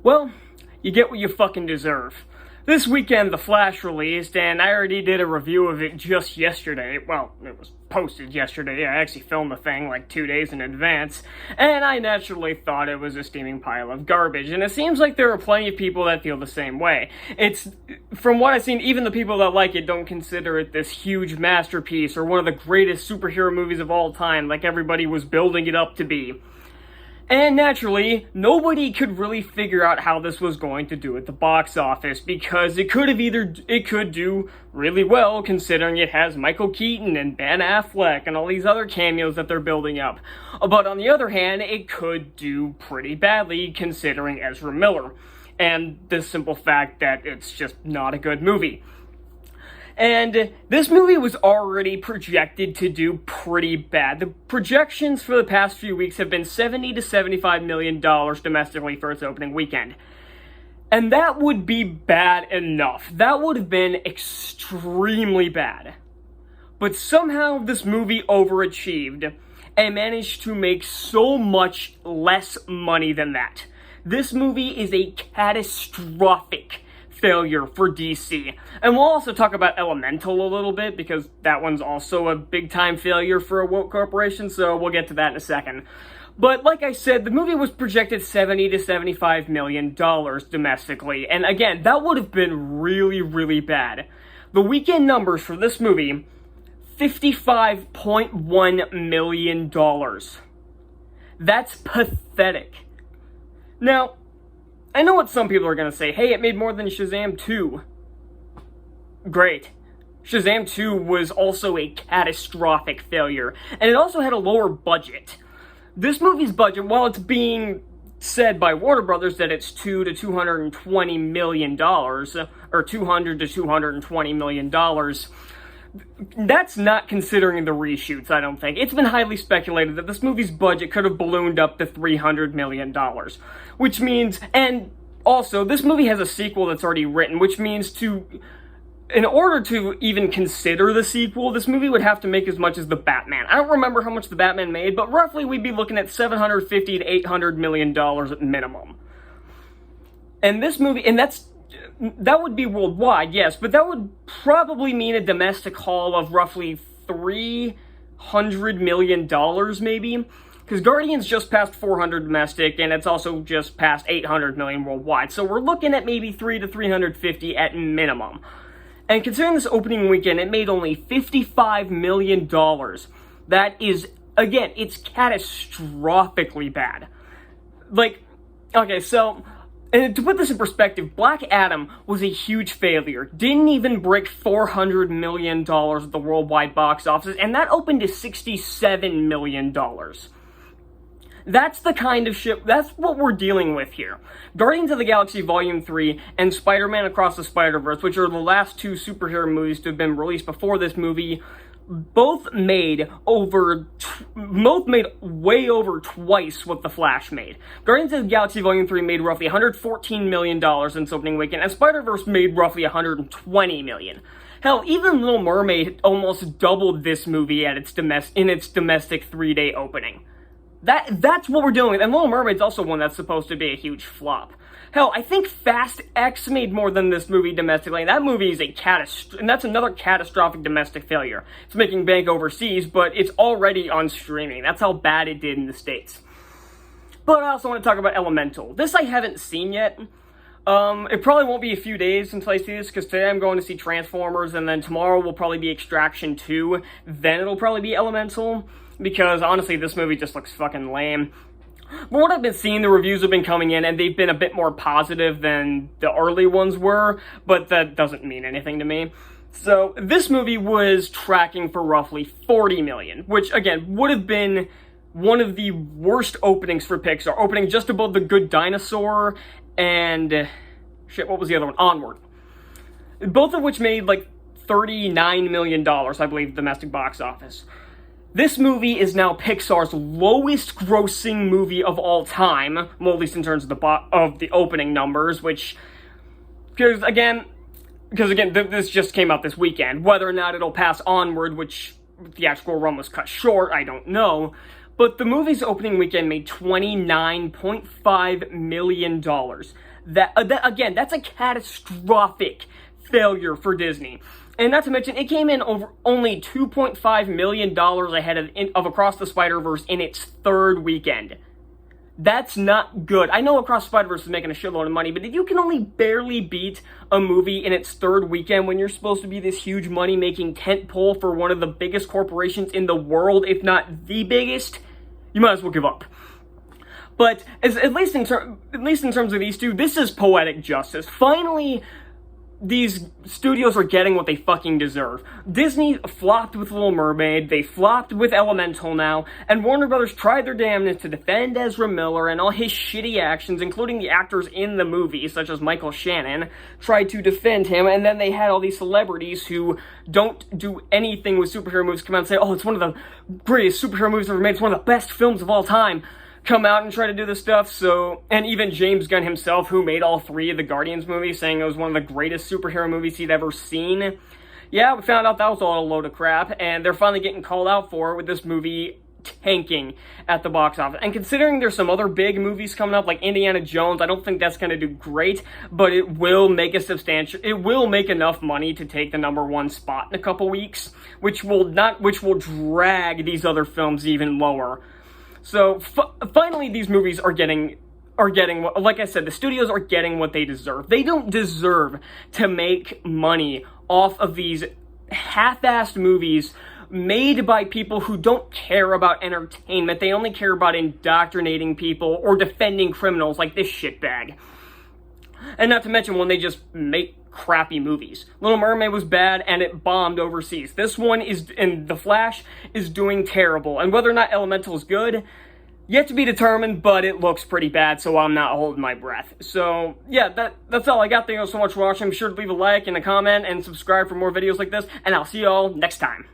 Well, you get what you fucking deserve. This weekend, The Flash released, and I already did a review of it just yesterday. Well, it was posted yesterday. I actually filmed the thing like 2 days in advance, and I naturally thought it was a steaming pile of garbage, and it seems like there are plenty of people that feel the same way. From what I've seen, even the people that like it don't consider it this huge masterpiece or one of the greatest superhero movies of all time, like everybody was building it up to be. And naturally, nobody could really figure out how this was going to do at the box office, because it could do really well considering it has Michael Keaton and Ben Affleck and all these other cameos that they're building up. But on the other hand, it could do pretty badly considering Ezra Miller, and the simple fact that it's just not a good movie. And this movie was already projected to do pretty bad. The projections for the past few weeks have been $70 to $75 million domestically for its opening weekend. And that would be bad enough. That would have been extremely bad. But somehow this movie overachieved and managed to make so much less money than that. This movie is a catastrophic failure for DC. And we'll also talk about Elemental a little bit, because that one's also a big-time failure for a woke corporation, so we'll get to that in a second. But like I said, the movie was projected $70 to $75 million domestically, and again, that would have been really, really bad. The weekend numbers for this movie, $55.1 million. That's pathetic. Now, I know what some people are going to say. Hey, it made more than Shazam 2. Great. Shazam 2 was also a catastrophic failure, and it also had a lower budget. This movie's budget, while it's being said by Warner Brothers that it's $200 to $220 million, or $200 to $220 million, that's not considering the reshoots, I don't think. It's been highly speculated that this movie's budget could have ballooned up to $300 million. Which means, and also, this movie has a sequel that's already written, which means in order to even consider the sequel, this movie would have to make as much as The Batman. I don't remember how much The Batman made, but roughly we'd be looking at $750 to $800 million at minimum. And this movie, that would be worldwide, yes, but that would probably mean a domestic haul of roughly $300 million, maybe? Because Guardians just passed 400 domestic, and it's also just passed 800 million worldwide, so we're looking at maybe 300 to 350 at minimum. And considering this opening weekend, it made only $55 million. That is, again, it's catastrophically bad. And to put this in perspective, Black Adam was a huge failure. Didn't even break $400 million at the worldwide box office, and that opened to $67 million. That's the kind of shit, that's what we're dealing with here. Guardians of the Galaxy Volume 3 and Spider-Man Across the Spider-Verse, which are the last two superhero movies to have been released before this movie, both made way over twice what The Flash made. Guardians of the Galaxy Volume 3 made roughly $114 million in its opening weekend, and Spider-Verse made roughly $120 million. Hell, even Little Mermaid almost doubled this movie in its domestic 3-day opening. That's what we're doing with, and Little Mermaid's also one that's supposed to be a huge flop. Hell, I think Fast X made more than this movie domestically, and that movie is and that's another catastrophic domestic failure. It's making bank overseas, but it's already on streaming. That's how bad it did in the States. But I also want to talk about Elemental. This I haven't seen yet. It probably won't be a few days until I see this, because today I'm going to see Transformers, and then tomorrow will probably be Extraction 2, then it'll probably be Elemental, because honestly, this movie just looks fucking lame. But what I've been seeing, the reviews have been coming in, and they've been a bit more positive than the early ones were, but that doesn't mean anything to me. So, this movie was tracking for roughly $40 million, which, again, would have been one of the worst openings for Pixar, opening just above The Good Dinosaur and... what was the other one? Onward. Both of which made, like, $39 million, I believe, domestic box office. This movie is now Pixar's lowest grossing movie of all time, well, at least in terms of the opening numbers, because again, this just came out this weekend. Whether or not it'll pass Onward, which the theatrical run was cut short, I don't know. But the movie's opening weekend made $29.5 million. Again, that's a catastrophic failure for Disney. And not to mention, it came in over only $2.5 million ahead of Across the Spider-Verse in its third weekend. That's not good. I know Across the Spider-Verse is making a shitload of money, but if you can only barely beat a movie in its third weekend when you're supposed to be this huge money-making tentpole for one of the biggest corporations in the world, if not the biggest, you might as well give up. But at least in terms of these two, this is poetic justice. Finally, these studios are getting what they fucking deserve. Disney flopped with Little Mermaid, they flopped with Elemental now, and Warner Brothers tried their damnedest to defend Ezra Miller and all his shitty actions, including the actors in the movie, such as Michael Shannon, tried to defend him, and then they had all these celebrities who don't do anything with superhero movies come out and say, oh, it's one of the greatest superhero movies ever made, it's one of the best films of all time, come out and try to do this stuff. So, and even James Gunn himself, who made all three of the Guardians movies, saying it was one of the greatest superhero movies he'd ever seen. Yeah, we found out that was all a load of crap, and they're finally getting called out for it with this movie tanking at the box office. And considering there's some other big movies coming up, like Indiana Jones, I don't think that's going to do great, but it will make enough money to take the #1 spot in a couple weeks, which will drag these other films even lower. So, finally, these movies are getting, like I said, the studios are getting what they deserve. They don't deserve to make money off of these half-assed movies made by people who don't care about entertainment. They only care about indoctrinating people or defending criminals like this shitbag. And not to mention when they just make crappy movies. Little Mermaid was bad and it bombed overseas. This one and The Flash is doing terrible. And whether or not Elemental is good, yet to be determined, but it looks pretty bad, so I'm not holding my breath. So, yeah, that's all I got. Thank you all so much for watching. Be sure to leave a like and a comment and subscribe for more videos like this, and I'll see you all next time.